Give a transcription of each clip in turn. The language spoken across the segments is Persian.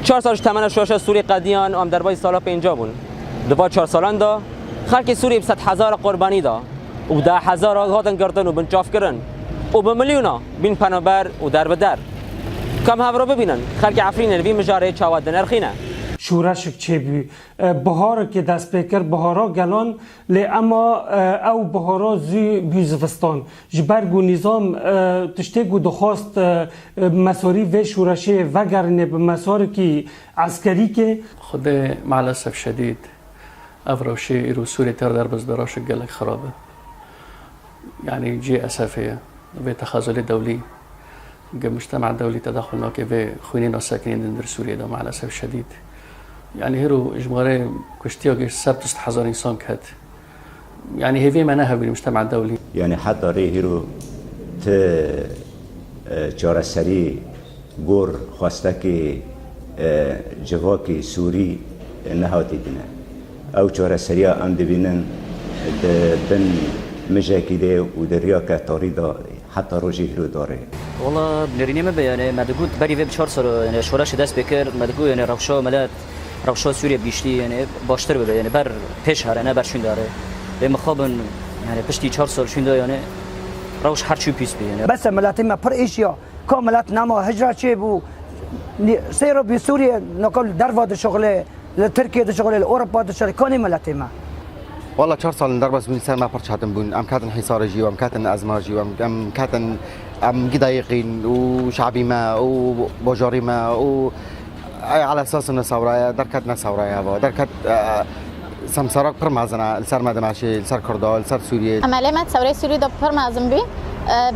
4 سالش تمنا شوش سوری قدیان ام در بای سالا 50 بون دو 4 سالان دا خلق سوری 100,000 قربانی دا و 10,000 هاتن گردن و بنچاف کردن و به میلیونا بین پنابر و در به در کم هاورو ببینن خلق عفرین وی مجاره چاود نرخینه شورشک چه بی بهار که دست بکر بهارا گلان لی اما او بهارا زی بیزفستان جبرگ و نظام تشتگ و دخواست مساری و شورشه وگرنه به مسار که عسکری که خود مع الاسف شدید افروشي إيرو سوريا تردر بس براش قالك خرابة يعني جي أسافية في تخاذل دولي مجتمع دولي تدخلنا كيف خوينين الساكنين در سوريا ده مع الأسف الشديد يعني هيرو إجمالي كشتياج سبت 6,000 إنسان كهت يعني هذي معناها بالمجتمع الدولي يعني حتى هيرو ت جارسري غور خواستكي جواكي سوري نهاتي دينا او جارسريا ام دبينن بن مجاكيده ودريا كتاريدا حتى روجي هيرو داره والله بنريني ما يعني ما تقول بري في بشهر صار يعني شوراش داس بكر ما تقول يعني روشا ملات روشا سوريا بيشتي يعني باشتر بده يعني بر پیش هر انا برشون داره به مخابن يعني پشتی 4 سال شون داره يعني روش هر چی پیس بی يعني بس ملات ما پر ایشیا کاملات نما هجرت چه بو سيرو بسوريا نقول درفاد شغله لتركيا ده شغله الاوروبا ده شغله كوني ملات ما والله 4 سال دربس من سنه ما برش هاتم بون ام كاتن حصارجي وام كاتن ازماجي وام كاتن ام قدايقين وشعبي ما وبوجاري ما و على اساس انه ثوره دركتنا ثوره دركت سمسارك برمازنا السر مدماشي السر كردال السر سوريا عمليه ثوره سوريا ده برمازم بي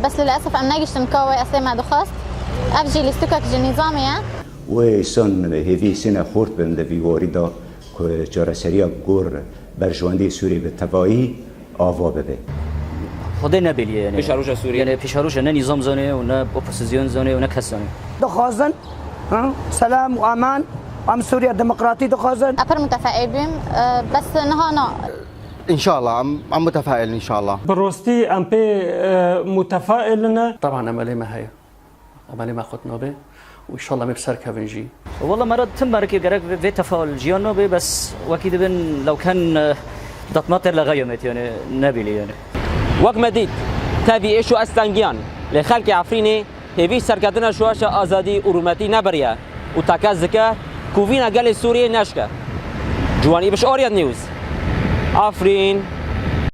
بس للاسف ام ناقش تمكاوي اصلا ما دخست افجي لستوكك النظاميه وسن هذه سنه خورد بند في واردا جارسريا غور برجواندی سوری به تبایی آوا بده. خدا نبیلی یعنی. پیشاروش سوریه. یعنی پیشاروش نه نظام زنه و نه اپوزیسیون زنه و نه کس زنه. دخوازن سلام و امان ام سوريا ديمقراطي دخوازن. أبر متفائل بهم بس نهانا. ان شاء الله عم متفائل ان شاء الله. بروستي ام بي متفائلنا. طبعا عمليه ما هي. عمليه ما خدنا به. وإن شاء الله مبسر كافنجي والله مرات تمر كي جرك في تفاعل جيانو بي بس وكيد بن لو كان دطماتر لغيمت يعني نبيلي يعني وقت مديد تابي إيشو أستانجيان لخلق عفريني هبي سركتنا شواش آزادي أرومتي نبريا وتكازكا كوفينا قال سوريا نشكا جواني بش أوريد نيوز عفرين